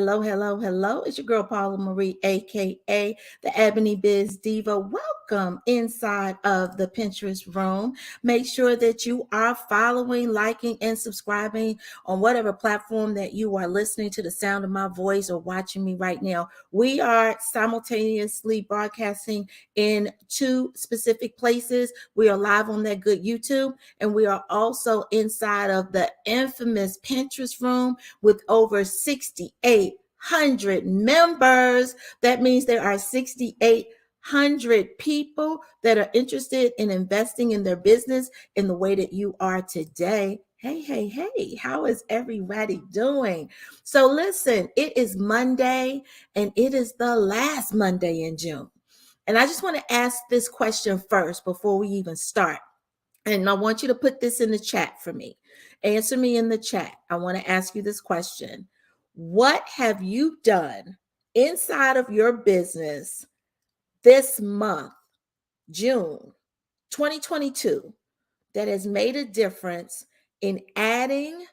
Hello, hello, hello. It's your girl, Paula Marie, aka the EbonyBizDiva. Welcome inside of the Pinterest room. Make sure that you are following, liking, and subscribing on whatever platform that you are listening to the sound of my voice or watching me right now. We are simultaneously broadcasting in 2 specific places. We are live on that good YouTube, and we are also inside of the infamous Pinterest room with over 6,800 members. That means there are 6,800 people that are interested in investing in their business in the way that you are today. Hey, how is everybody doing? So listen, it is Monday and it is the last Monday in June. And I just want to ask this question first before we even start. And I want you to put this in the chat for me. Answer me in the chat. I want to ask you this question. What have you done inside of your business this month, June 2022, that has made a difference in adding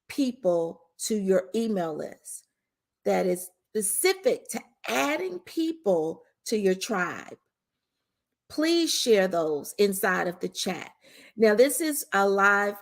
people to your email list, that is specific to adding people to your tribe? Please share those inside of the chat. Now, this is a live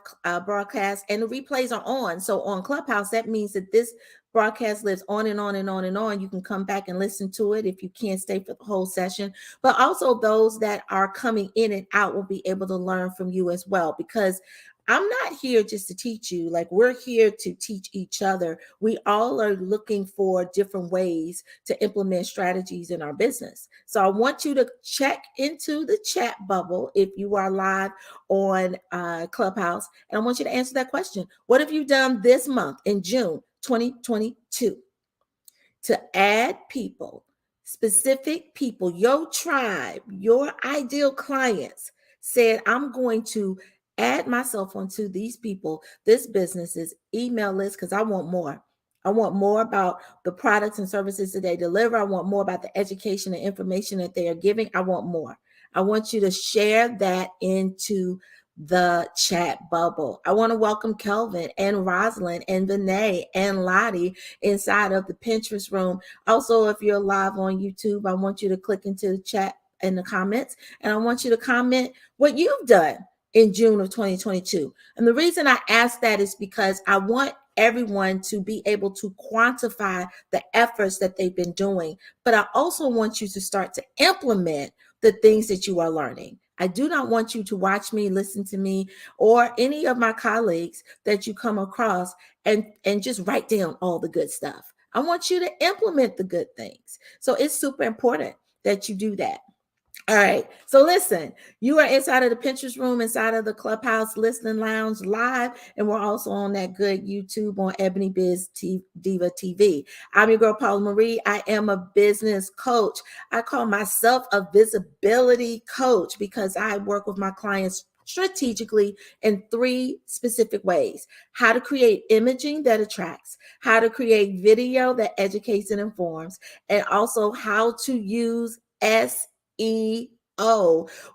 broadcast and the replays are on. So on Clubhouse, that means that this broadcast lives on and on and on and on. You can come back and listen to it if you can't stay for the whole session. But also those that are coming in and out will be able to learn from you as well, because I'm not here just to teach you. Like, we're here to teach each other. We all are looking for different ways to implement strategies in our business. So I want you to check into the chat bubble if you are live on Clubhouse. And I want you to answer that question. What have you done this month in June 2022 to add people, specific people, your tribe, your ideal clients said, I'm going to add myself onto these people, this business's email list, because I want more. I want more about the products and services that they deliver. I want more about the education and information that they are giving. I want more. I want you to share that into the chat bubble. I want to welcome Kelvin and Rosalind and Vinay and Lottie inside of the Pinterest room. Also, if you're live on YouTube, I want you to click into the chat in the comments, and I want you to comment what you've done in June of 2022. And the reason I ask that is because I want everyone to be able to quantify the efforts that they've been doing. But I also want you to start to implement the things that you are learning. I do not want you to watch me, listen to me, or any of my colleagues that you come across and just write down all the good stuff. I want you to implement the good things. So it's super important that you do that. All right. So listen, you are inside of the Pinterest room, inside of the Clubhouse listening lounge live, and we're also on that good YouTube on EbonyBizDiva TV. I'm your girl, Paula Marie. I am a business coach. I call myself a visibility coach because I work with my clients strategically in 3 specific ways: how to create imaging that attracts, how to create video that educates and informs, and also how to use SEO,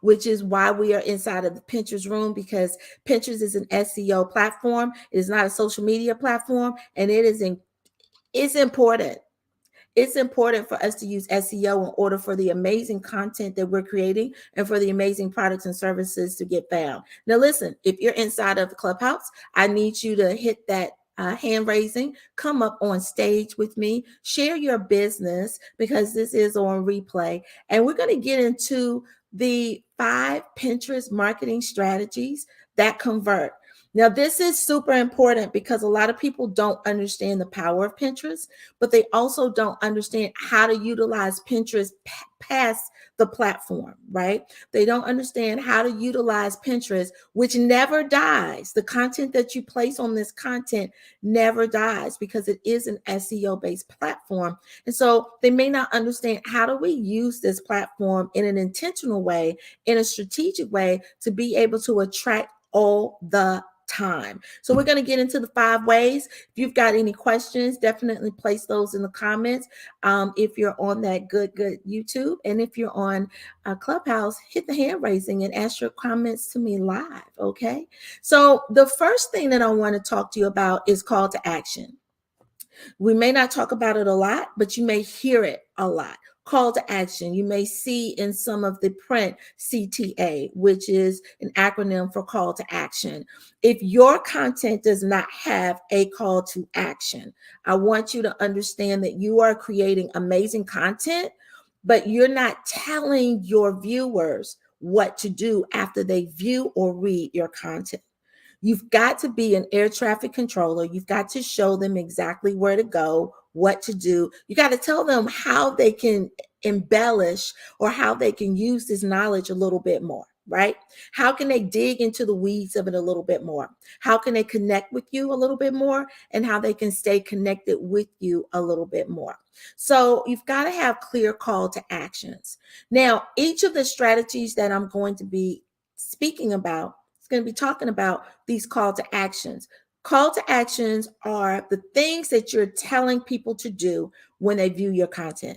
which is why we are inside of the Pinterest room, because Pinterest is an SEO platform. It is not a social media platform, and it's important. It's important for us to use SEO in order for the amazing content that we're creating and for the amazing products and services to get found. Now, listen, if you're inside of the Clubhouse, I need you to hit that hand raising, come up on stage with me, share your business, because this is on replay. And we're going to get into the 5 Pinterest marketing strategies that convert. Now, this is super important because a lot of people don't understand the power of Pinterest, but they also don't understand how to utilize Pinterest past the platform, right? They don't understand how to utilize Pinterest, which never dies. The content that you place on this content never dies because it is an SEO-based platform. And so they may not understand, how do we use this platform in an intentional way, in a strategic way, to be able to attract all the time. So we're going to get into the 5 ways. If you've got any questions, definitely place those in the comments. If you're on that good YouTube, and if you're on Clubhouse, hit the hand raising and ask your comments to me live. Okay. So the first thing that I want to talk to you about is call to action. We may not talk about it a lot, but you may hear it a lot. Call to action. You may see in some of the print CTA, which is an acronym for call to action. If your content does not have a call to action, I want you to understand that you are creating amazing content, but you're not telling your viewers what to do after they view or read your content. You've got to be an air traffic controller. You've got to show them exactly where to go, what to do. You got to tell them how they can embellish or how they can use this knowledge a little bit more, right? How can they dig into the weeds of it a little bit more? How can they connect with you a little bit more? And how they can stay connected with you a little bit more. So you've got to have clear call to actions. Now, each of the strategies that I'm going to be speaking about, it's going to be talking about these call to actions. Call to actions are the things that you're telling people to do when they view your content.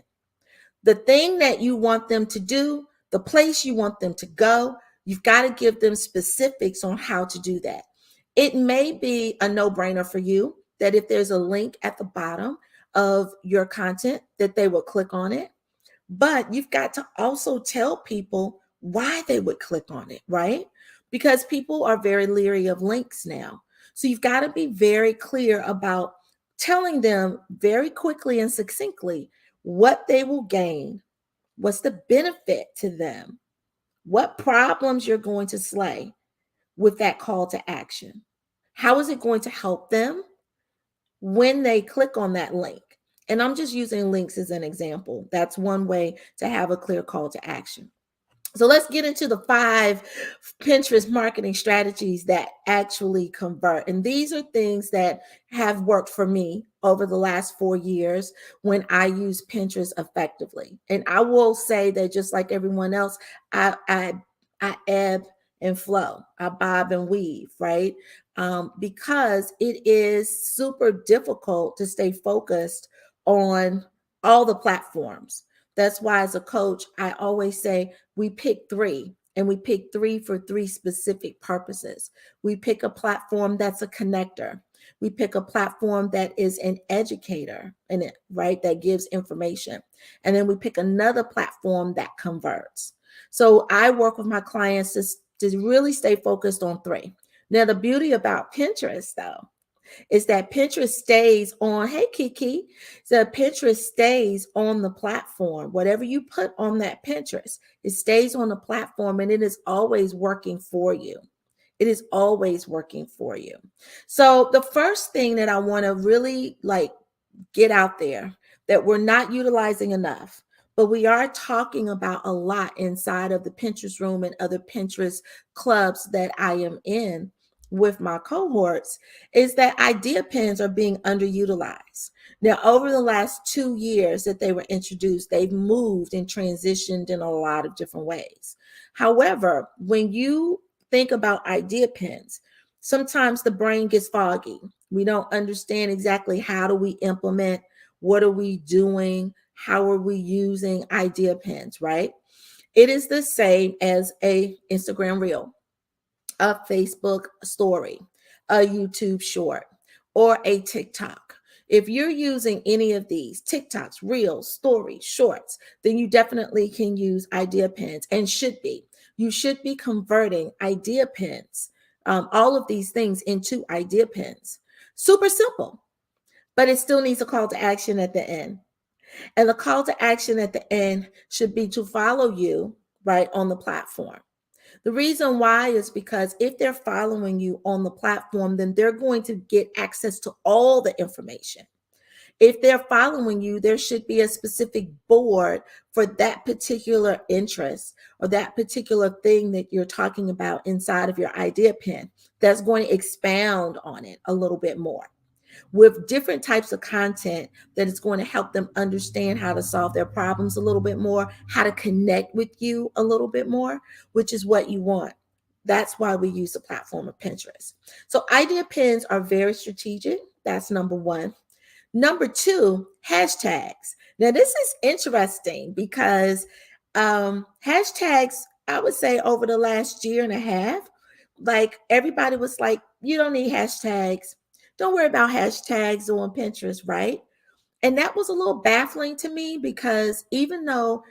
The thing that you want them to do, the place you want them to go, you've got to give them specifics on how to do that. It may be a no-brainer for you that if there's a link at the bottom of your content that they will click on it, but you've got to also tell people why they would click on it, right? Because people are very leery of links now. So you've got to be very clear about telling them very quickly and succinctly what they will gain, what's the benefit to them, what problems you're going to slay with that call to action. How is it going to help them when they click on that link? And I'm just using links as an example. That's one way to have a clear call to action. So let's get into the 5 Pinterest marketing strategies that actually convert. And these are things that have worked for me over the last 4 years when I use Pinterest effectively. And I will say that just like everyone else, I ebb and flow. I bob and weave, right? Because it is super difficult to stay focused on all the platforms. That's why as a coach, I always say we pick 3, and we pick 3 for 3 specific purposes. We pick a platform that's a connector. We pick a platform that is an educator in it, right? That gives information. And then we pick another platform that converts. So I work with my clients to really stay focused on 3. Now, the beauty about Pinterest, though, is that Pinterest stays on, hey, Kiki, so Pinterest stays on the platform. Whatever you put on that Pinterest, it stays on the platform and it is always working for you. It is always working for you. So the first thing that I want to really get out there that we're not utilizing enough, but we are talking about a lot inside of the Pinterest room and other Pinterest clubs that I am in with my cohorts, is that idea pins are being underutilized. Now, over the last 2 years that they were introduced, they've moved and transitioned in a lot of different ways. However, when you think about idea pins, sometimes the brain gets foggy. We don't understand exactly how do we implement, what are we doing, how are we using idea pins, right? It is the same as a Instagram reel, a Facebook story, a YouTube short, or a TikTok. If you're using any of these TikToks, reels, stories, shorts, then you definitely can use idea pins and should be. You should be converting idea pins, all of these things into idea pins. Super simple, but it still needs a call to action at the end. And the call to action at the end should be to follow you right on the platform. The reason why is because if they're following you on the platform, then they're going to get access to all the information. If they're following you, there should be a specific board for that particular interest or that particular thing that you're talking about inside of your idea pin that's going to expound on it a little bit more with different types of content that is going to help them understand how to solve their problems a little bit more, how to connect with you a little bit more, which is what you want. That's why we use the platform of Pinterest. So idea pins are very strategic. That's number 1. Number 2, hashtags. Now, this is interesting because hashtags, I would say over the last year and a half, like everybody was like, you don't need hashtags. Don't worry about hashtags on Pinterest, right? And that was a little baffling to me because even though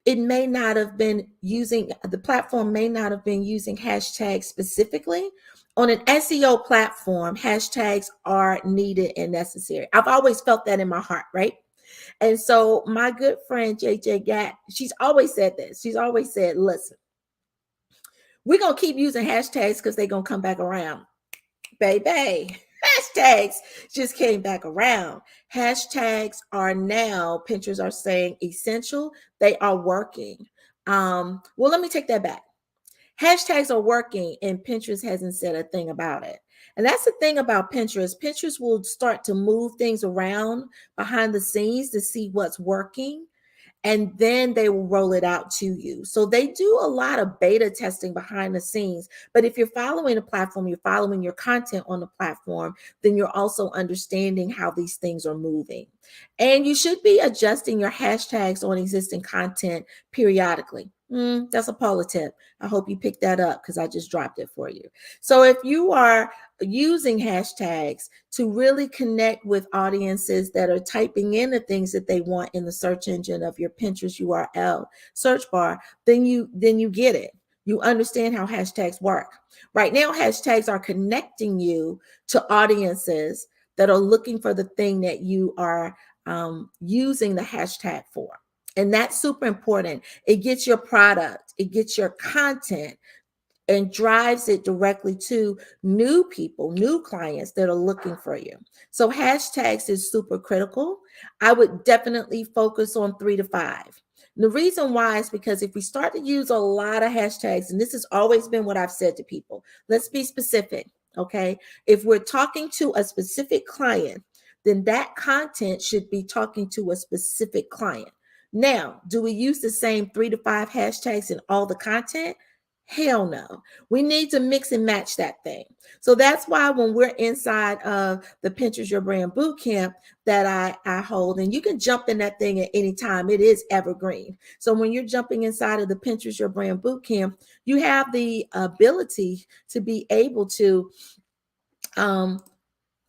it may not have been using, the platform may not have been using hashtags specifically, on an SEO platform, hashtags are needed and necessary. I've always felt that in my heart, right? And so my good friend JJ Gatt, she's always said this. She's always said, listen, we're going to keep using hashtags because they're going to come back around. Baby, hashtags just came back around. Hashtags are now, Pinterest are saying, essential. They are working. Well, let me take that back. Hashtags are working and Pinterest hasn't said a thing about it. And that's the thing about Pinterest. Pinterest will start to move things around behind the scenes to see what's working, and then they will roll it out to you. So they do a lot of beta testing behind the scenes. But if you're following a platform, you're following your content on the platform, then you're also understanding how these things are moving. And you should be adjusting your hashtags on existing content periodically. That's a Paula tip. I hope you picked that up because I just dropped it for you. So if you are using hashtags to really connect with audiences that are typing in the things that they want in the search engine of your Pinterest URL search bar, then you get it. You understand how hashtags work. Right now, hashtags are connecting you to audiences that are looking for the thing that you are using the hashtag for. And that's super important. It gets your product, it gets your content, and drives it directly to new people, new clients that are looking for you. So hashtags is super critical. I would definitely focus on 3 to 5. And the reason why is because if we start to use a lot of hashtags, and this has always been what I've said to people, let's be specific, okay? If we're talking to a specific client, then that content should be talking to a specific client. Now, do we use the same 3 to 5 hashtags in all the content? Hell no. We need to mix and match that thing. So that's why when we're inside of the Pinterest Your Brand Bootcamp that I hold, and you can jump in that thing at any time, it is evergreen. So when you're jumping inside of the Pinterest Your Brand Bootcamp, you have the ability to be able to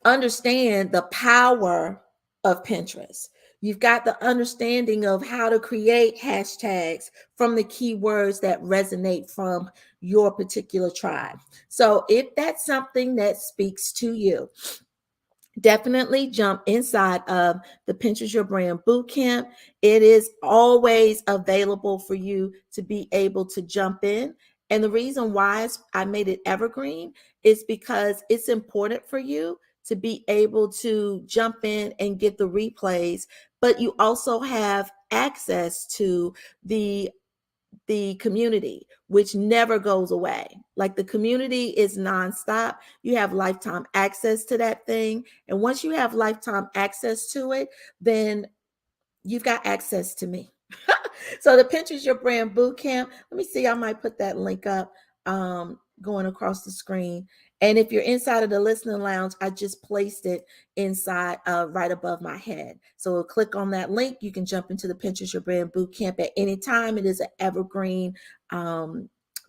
understand the power of Pinterest. You've got the understanding of how to create hashtags from the keywords that resonate from your particular tribe. So if that's something that speaks to you, definitely jump inside of the Pinterest Your Brand Bootcamp. It is always available for you to be able to jump in. And the reason why I made it evergreen is because it's important for you to be able to jump in and get the replays, but you also have access to the community, which never goes away. Like the community is nonstop. You have lifetime access to that thing. And once you have lifetime access to it, then you've got access to me. So the Pinterest Your Brand Bootcamp, let me see, I might put that link up going across the screen. And if you're inside of the listening lounge, I just placed it inside right above my head. So click on that link. You can jump into the Pinterest Your Brand Bootcamp at any time. It is an evergreen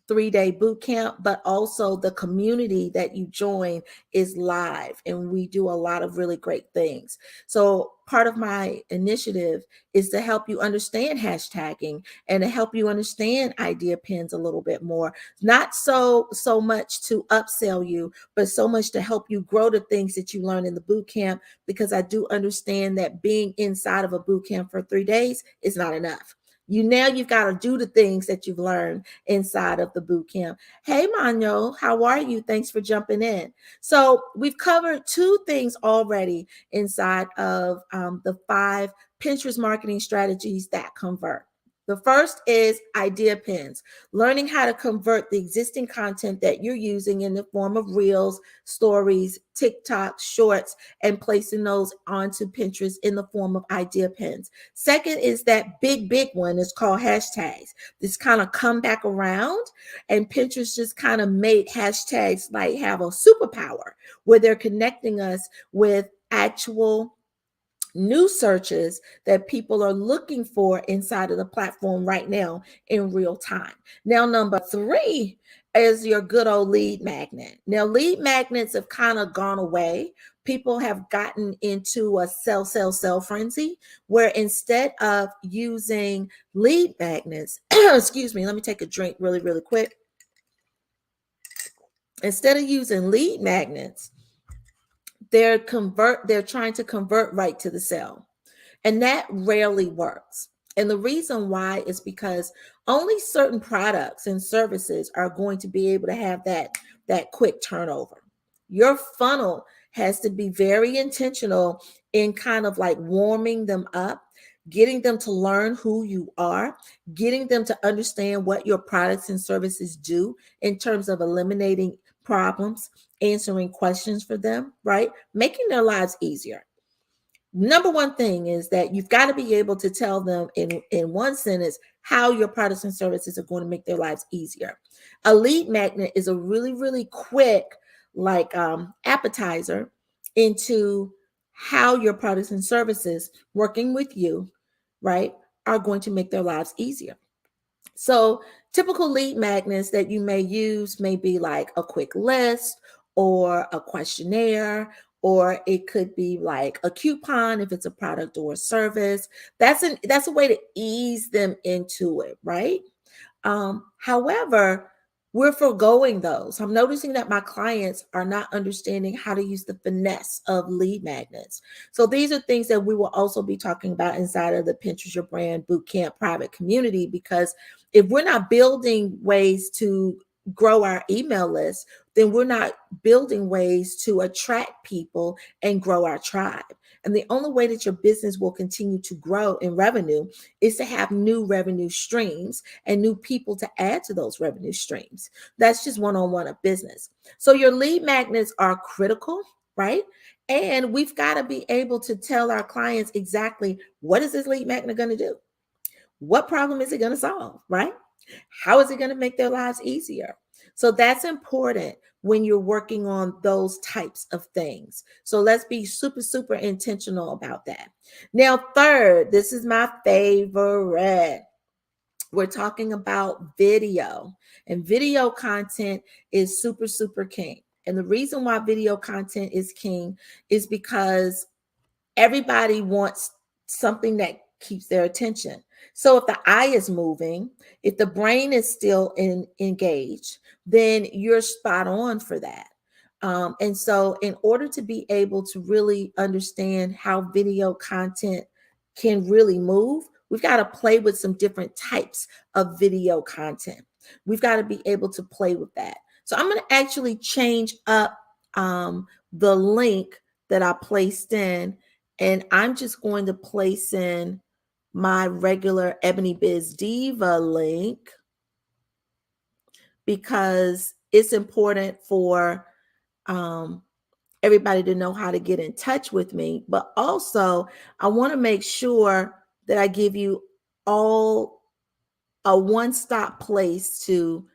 3-day boot camp, but also the community that you join is live and we do a lot of really great things. So part of my initiative is to help you understand hashtagging and to help you understand idea pins a little bit more. Not so much to upsell you, but so much to help you grow the things that you learn in the boot camp, because I do understand that being inside of a boot camp for 3 days is not enough. You've got to do the things that you've learned inside of the boot camp. Hey, Mano, how are you? Thanks for jumping in. So we've covered 2 things already inside of the 5 Pinterest marketing strategies that convert. The first is idea pins, learning how to convert the existing content that you're using in the form of reels, stories, TikTok, shorts, and placing those onto Pinterest in the form of idea pins. Second is that big one. It's called hashtags. This kind of come back around, and Pinterest just kind of made hashtags like have a superpower where they're connecting us with actual new searches that people are looking for inside of the platform right now in real time. Now, number 3 is your good old lead magnet. Now, lead magnets have kind of gone away, people have gotten into a sell frenzy where instead of using lead magnets, excuse me, let me take a drink really, really quick. Instead of using lead magnets, they're trying to convert right to the sale. And that rarely works. And the reason why is because only certain products and services are going to be able to have that quick turnover. Your funnel has to be very intentional in kind of like warming them up, getting them to learn who you are, getting them to understand what your products and services do in terms of eliminating problems, answering questions for them, right? Making their lives easier. Number one thing is that you've got to be able to tell them in one sentence how your products and services are going to make their lives easier. A lead magnet is a really, really quick like appetizer into how your products and services working with you, right, are going to make their lives easier. So typical lead magnets that you may use may be like a quick list or a questionnaire, or it could be like a coupon if it's a product or a service. That's a way to ease them into it, right? However, we're foregoing those. I'm noticing that my clients are not understanding how to use the finesse of lead magnets. So these are things that we will also be talking about inside of the Pinterest Your Brand Bootcamp private community, because if we're not building ways to grow our email list, then we're not building ways to attract people and grow our tribe. And the only way that your business will continue to grow in revenue is to have new revenue streams and new people to add to those revenue streams. That's just one-on-one of business. So your lead magnets are critical, right? And we've got to be able to tell our clients exactly what is this lead magnet going to do? What problem is it going to solve, right? How is it going to make their lives easier? So that's important when you're working on those types of things. So let's be super, super intentional about that. Now, third, this is my favorite. We're talking about video, and video content is super, super king. And the reason why video content is king is because everybody wants something that keeps their attention. So if the eye is moving, if the brain is still engaged, then you're spot on for that. And so in order to be able to really understand how video content can really move, we've got to play with some different types of video content. We've got to be able to play with that. So I'm going to actually change up the link that I placed in, and I'm just going to place in my regular EbonyBizDiva link because it's important for everybody to know how to get in touch with me. But also, I want to make sure that I give you all a one-stop place to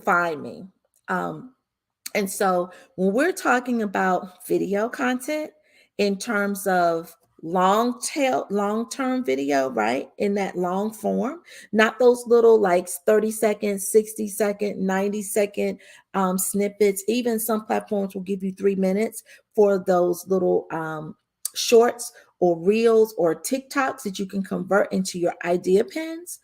find me. And so when we're talking about video content in terms of long-term video, right? In that long form, not those little like 30-second, 60-second, 90-second snippets. Even some platforms will give you 3 minutes for those little shorts or reels or TikToks that you can convert into your idea pins.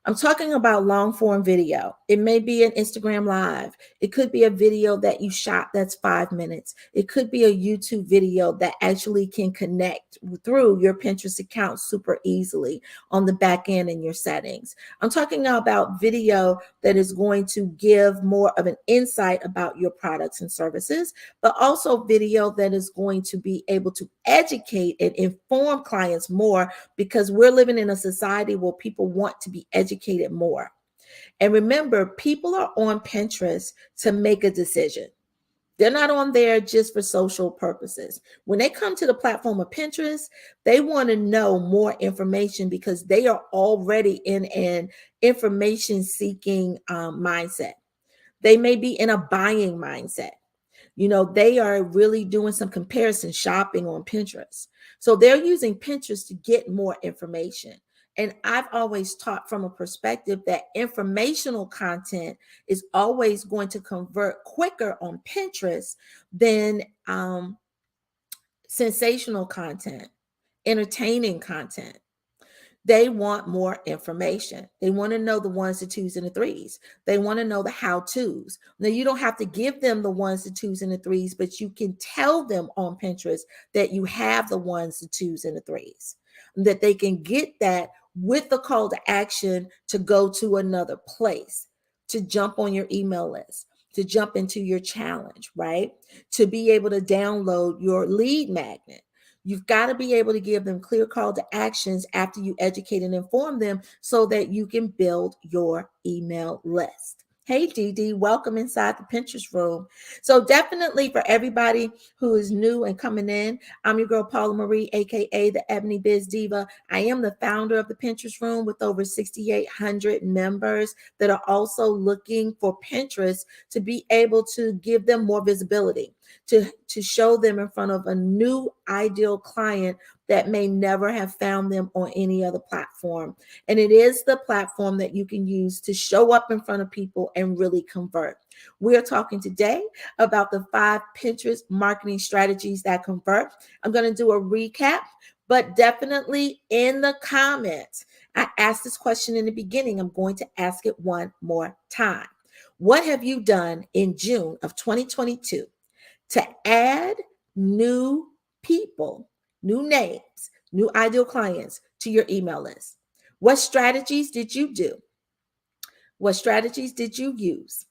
I'm talking about long form video. It may be an Instagram live. It could be a video that you shot that's 5 minutes. It could be a YouTube video that actually can connect through your Pinterest account super easily on the back end in your settings. I'm talking about video that is going to give more of an insight about your products and services, but also video that is going to be able to educate and inform clients more, because we're living in a society where people want to be educated more. And remember, people are on Pinterest to make a decision. They're not on there just for social purposes. When they come to the platform of Pinterest, they want to know more information because they are already in an information seeking mindset. They may be in a buying mindset. You know, they are really doing some comparison shopping on Pinterest. So they're using Pinterest to get more information. And I've always taught from a perspective that informational content is always going to convert quicker on Pinterest than sensational content, entertaining content. They want more information. They want to know the ones, the twos, and the threes. They want to know the how-tos. Now, you don't have to give them the ones, the twos, and the threes, but you can tell them on Pinterest that you have the ones, the twos, and the threes, that they can get that with the call to action to go to another place, to jump on your email list, to jump into your challenge, right? To be able to download your lead magnet. You've got to be able to give them clear call to actions after you educate and inform them so that you can build your email list. Hey, Dee Dee, welcome inside the Pinterest room. So definitely for everybody who is new and coming in, I'm your girl, Paula Marie, aka the EbonyBizDiva. I am the founder of the Pinterest room with over 6,800 members that are also looking for Pinterest to be able to give them more visibility, to show them in front of a new ideal client that may never have found them on any other platform. And it is the platform that you can use to show up in front of people and really convert. We're talking today about the 5 Pinterest marketing strategies that convert. I'm going to do a recap, but definitely in the comments, I asked this question in the beginning. I'm going to ask it one more time. What have you done in June of 2022 to add new people, new names, new ideal clients to your email list? What strategies did you do? What strategies did you use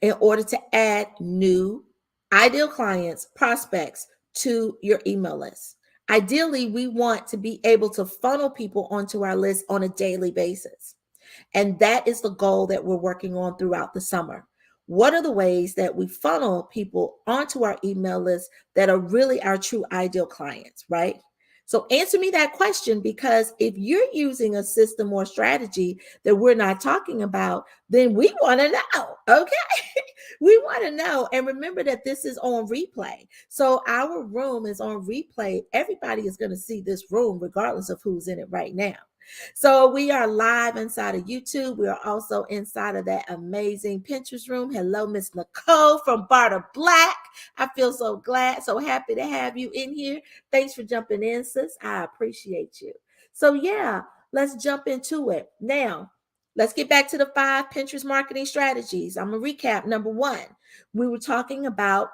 in order to add new ideal clients, prospects to your email list? Ideally, we want to be able to funnel people onto our list on a daily basis. And that is the goal that we're working on throughout the summer. What are the ways that we funnel people onto our email list that are really our true ideal clients, right? So answer me that question, because if you're using a system or strategy that we're not talking about, then we want to know, okay? We want to know. And remember that this is on replay. So our room is on replay. Everybody is going to see this room regardless of who's in it right now. So we are live inside of YouTube. We are also inside of that amazing Pinterest room. Hello, Miss Nicole from Barter Black. I feel so glad, so happy to have you in here. Thanks for jumping in, sis. I appreciate you. So yeah, let's jump into it. Now, let's get back to the 5 Pinterest marketing strategies. I'm going to recap. Number 1, we were talking about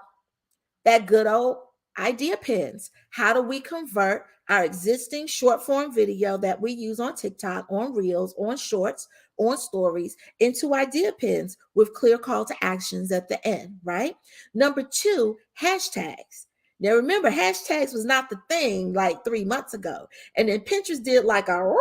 that good old idea pins. How do we convert our existing short form video that we use on TikTok, on Reels, on Shorts, on Stories into idea pins with clear call to actions at the end, right? Number 2, hashtags. Now remember, hashtags was not the thing like 3 months ago. And then Pinterest did like a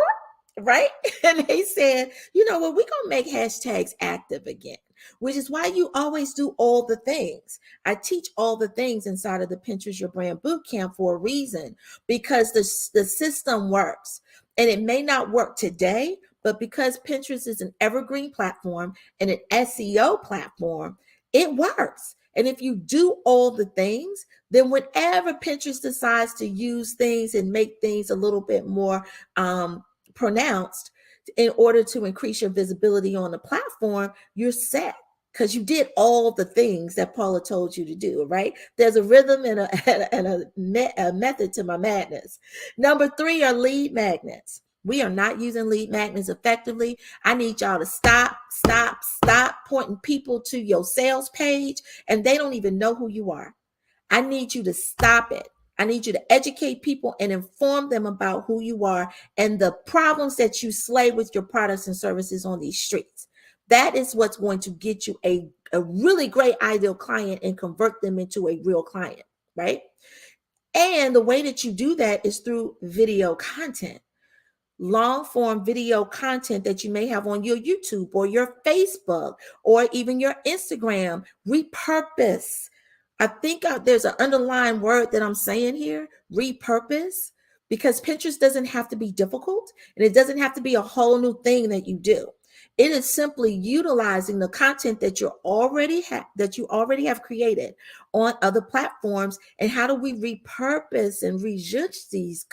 right? And they said, you know what, we're going to make hashtags active again, which is why you always do all the things. I teach all the things inside of the Pinterest Your Brand Bootcamp for a reason, because the system works. And it may not work today, but because Pinterest is an evergreen platform and an SEO platform, it works. And if you do all the things, then whenever Pinterest decides to use things and make things a little bit more pronounced in order to increase your visibility on the platform, you're set, because you did all the things that Paula told you to do, right? There's a rhythm and a method to my madness. Number 3 are lead magnets. We are not using lead magnets effectively. I need y'all to stop pointing people to your sales page and they don't even know who you are. I need you to stop it. I need you to educate people and inform them about who you are and the problems that you slay with your products and services on these streets. That is what's going to get you a really great ideal client and convert them into a real client, right? And the way that you do that is through video content. Long form video content that you may have on your YouTube or your Facebook or even your Instagram. Repurpose. I think there's an underlying word that I'm saying here, repurpose, because Pinterest doesn't have to be difficult and it doesn't have to be a whole new thing that you do. It is simply utilizing the content that you already have created on other platforms. And how do we repurpose and rejudge these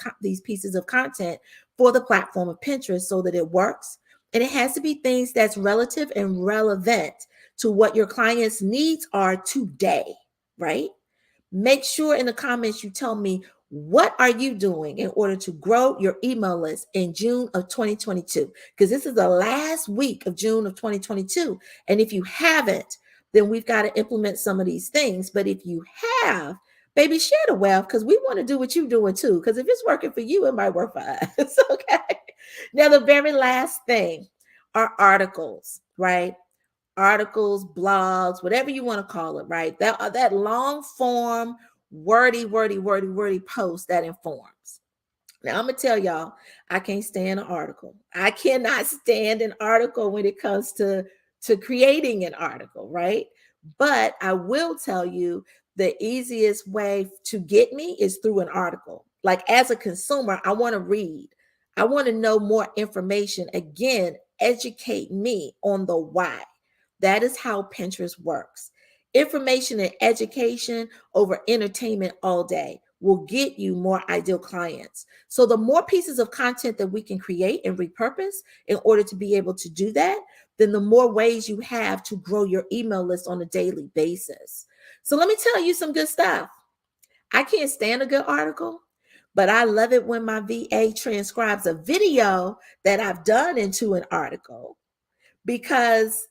pieces of content for the platform of Pinterest so that it works? And it has to be things that's relative and relevant to what your clients' needs are today, right? Make sure in the comments you tell me What are you doing in order to grow your email list in June of 2022? Because this is the last week of June of 2022. And if you haven't, then we've got to implement some of these things. But if you have, baby, share the wealth, because we want to do what you're doing too. Because if it's working for you, it might work for us. Okay. Now, the very last thing are articles, right? Articles, blogs, whatever you want to call it, right? That long form, wordy post that informs. Now, I'm going to tell y'all, I can't stand an article. I cannot stand an article when it comes to creating an article, right? But I will tell you the easiest way to get me is through an article. Like, as a consumer, I want to read. I want to know more information. Again, educate me on the why. That is how Pinterest works. Information and education over entertainment all day will get you more ideal clients. So the more pieces of content that we can create and repurpose in order to be able to do that, then the more ways you have to grow your email list on a daily basis. So let me tell you some good stuff. I can't stand a good article, but I love it when my VA transcribes a video that I've done into an article, because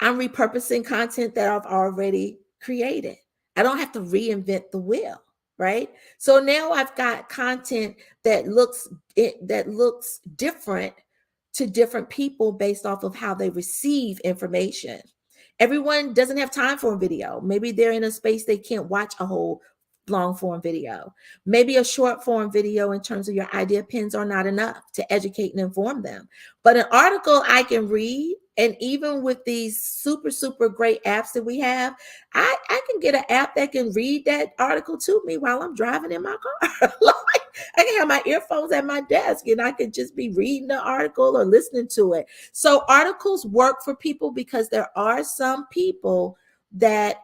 I'm repurposing content that I've already created. I don't have to reinvent the wheel, right? So now I've got content that looks different to different people based off of how they receive information. Everyone doesn't have time for a video. Maybe they're in a space they can't watch a whole long form video. Maybe a short form video in terms of your idea pins are not enough to educate and inform them. But an article I can read, and even with these super great apps that we have, I can get an app that can read that article to me while I'm driving in my car. Like, I can have my earphones at my desk and I could just be reading the article or listening to it. So articles work for people because there are some people that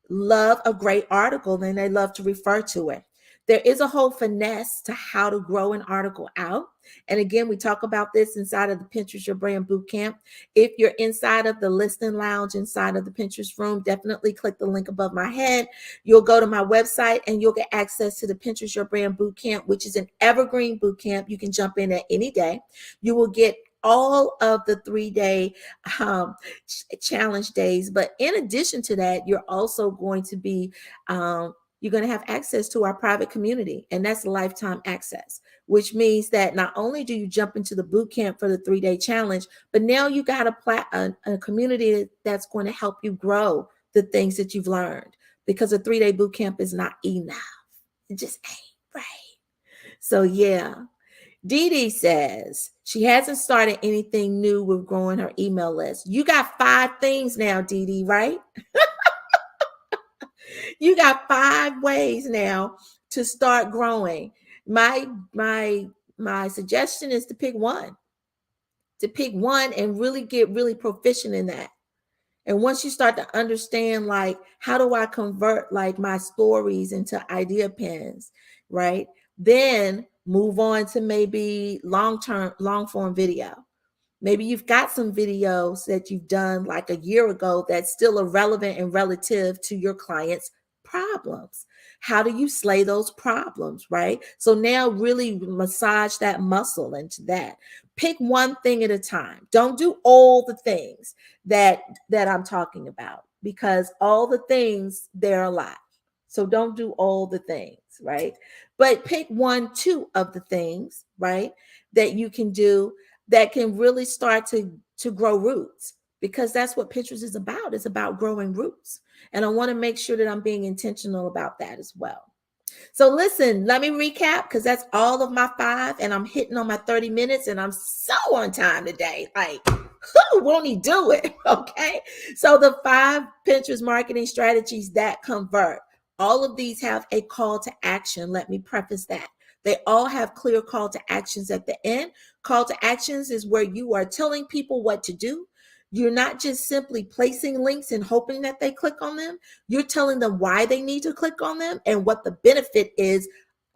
love a great article and they love to refer to it. There is a whole finesse to how to grow an article out. And again, we talk about this inside of the Pinterest Your Brand Bootcamp. If you're inside of the listening lounge, inside of the Pinterest room, definitely click the link above my head. You'll go to my website and you'll get access to the Pinterest Your Brand Bootcamp, which is an evergreen bootcamp. You can jump in at any day. You will get all of the 3-day challenge days. But in addition to that, you're also going to be you're going to have access to our private community, and that's lifetime access, which means that not only do you jump into the boot camp for the 3-day challenge, but now you got a community that's going to help you grow the things that you've learned, because a 3-day boot camp is not enough. It just ain't right. So yeah. Dee Dee says she hasn't started anything new with growing her email list. You got 5 things now, Dee Dee, right? You got 5 ways now to start growing. My suggestion is to pick one. To pick one and really get really proficient in that. And once you start to understand, like, how do I convert like my stories into idea pins, right? Then move on to maybe long form video. Maybe you've got some videos that you've done like a year ago that still are relevant and relative to your clients' problems. How do you slay those problems, right? So now really massage that muscle into that. Pick one thing at a time. Don't do all the things that I'm talking about, because all the things, they're a lot. So don't do all the things, right? But pick 1, 2 of the things, right, that you can do that can really start to grow roots, because that's what Pinterest is about. It's about growing roots. And I want to make sure that I'm being intentional about that as well. So listen, let me recap, because that's all of my 5, and I'm hitting on my 30 minutes, and I'm so on time today. Like, who won't he do it? Okay. So the 5 Pinterest marketing strategies that convert. All of these have a call to action. Let me preface that. They all have clear call to actions at the end. Call to actions is where you are telling people what to do. You're not just simply placing links and hoping that they click on them. You're telling them why they need to click on them and what the benefit is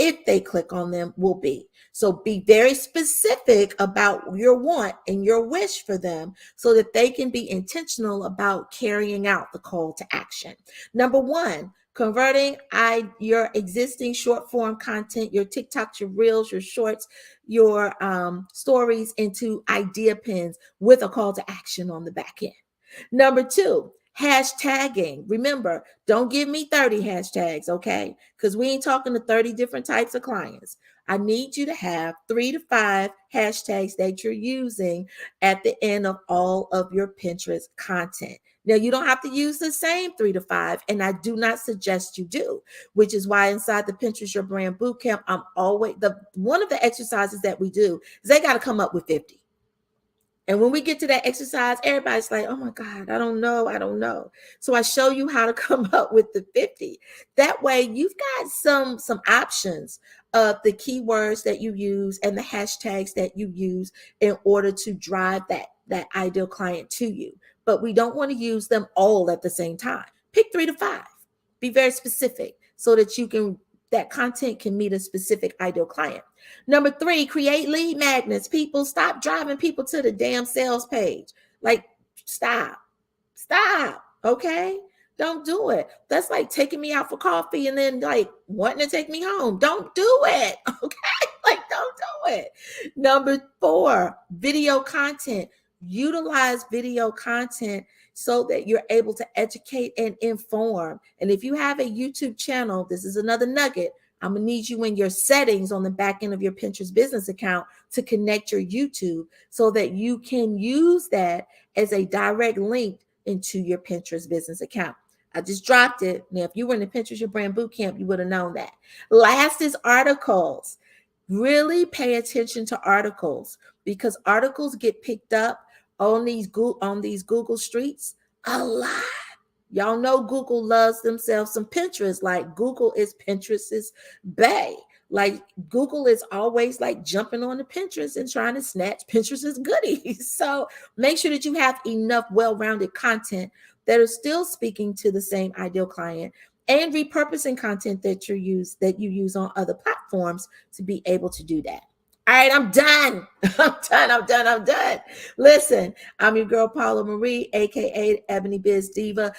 if they click on them will be. So be very specific about your want and your wish for them so that they can be intentional about carrying out the call to action. Number one, converting your existing short form content, your TikToks, your reels, your shorts, your stories into idea pins with a call to action on the back end. Number two, hashtagging. Remember, don't give me 30 hashtags, okay? Because we ain't talking to 30 different types of clients. I need you to have 3 to 5 hashtags that you're using at the end of all of your Pinterest content. Now, you don't have to use the same 3 to 5, and I do not suggest you do, which is why inside the Pinterest Your Brand Bootcamp, I'm always, one of the exercises that we do is they got to come up with 50. And when we get to that exercise, everybody's like, oh my God, I don't know. So I show you how to come up with the 50. That way you've got some options of the keywords that you use and the hashtags that you use in order to drive that ideal client to you. But we don't want to use them all at the same time. Pick 3 to 5. Be very specific so that that content can meet a specific ideal client. Number 3, create lead magnets. People, stop driving people to the damn sales page. Like, stop, okay? Don't do it. That's like taking me out for coffee and then like wanting to take me home. Don't do it, okay? Like, don't do it. Number 4, video content. Utilize video content so that you're able to educate and inform. And if you have a YouTube channel, this is another nugget. I'm going to need you in your settings on the back end of your Pinterest business account to connect your YouTube so that you can use that as a direct link into your Pinterest business account. I just dropped it. Now, if you were in the Pinterest Your Brand Bootcamp, you would have known that. Last is articles. Really pay attention to articles because articles get picked up on these Google streets a lot. Y'all know Google loves themselves some Pinterest. Like, Google is Pinterest's bae. Like, Google is always like jumping on the Pinterest and trying to snatch Pinterest's goodies. So make sure that you have enough well-rounded content that are still speaking to the same ideal client and repurposing content that you use on other platforms to be able to do that. All right, I'm done. I'm done. Listen, I'm your girl, Paula Marie, aka EbonyBizDiva.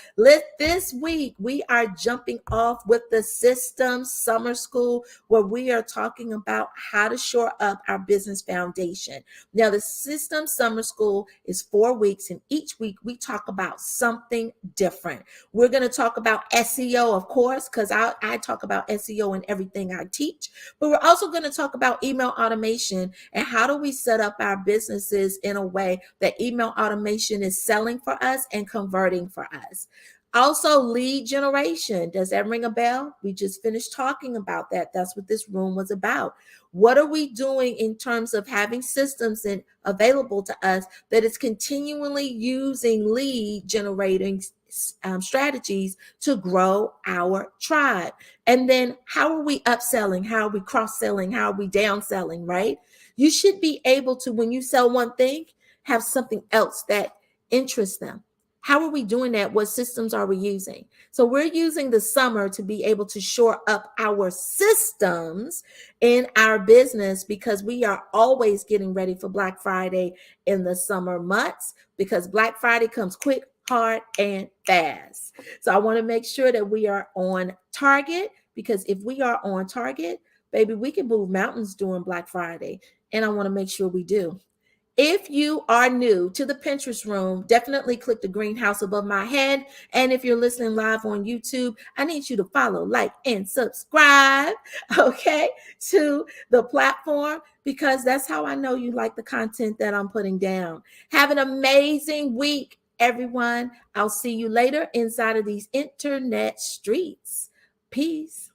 This week, we are jumping off with the Systems Summer School, where we are talking about how to shore up our business foundation. Now, the Systems Summer School is 4 weeks, and each week we talk about something different. We're going to talk about SEO, of course, because I talk about SEO in everything I teach, but we're also going to talk about email automation and how do we set up our businesses in a way that email automation is selling for us and converting for us. Also, lead generation. Does that ring a bell? We just finished talking about that. That's what this room was about. What are we doing in terms of having systems available to us that is continually using lead generating strategies to grow our tribe? And then how are we upselling? How are we cross-selling? How are we downselling, right? You should be able to, when you sell one thing, have something else that interests them. How are we doing that? What systems are we using? So we're using the summer to be able to shore up our systems in our business because we are always getting ready for Black Friday in the summer months because Black Friday comes quick, hard, and fast. So I want to make sure that we are on target because if we are on target, baby, we can move mountains during Black Friday. And I want to make sure we do. If you are new to the Pinterest room, definitely click the green house above my head. And if you're listening live on YouTube, I need you to follow, like, and subscribe, okay, to the platform because that's how I know you like the content that I'm putting down. Have an amazing week, everyone. I'll see you later inside of these internet streets. Peace.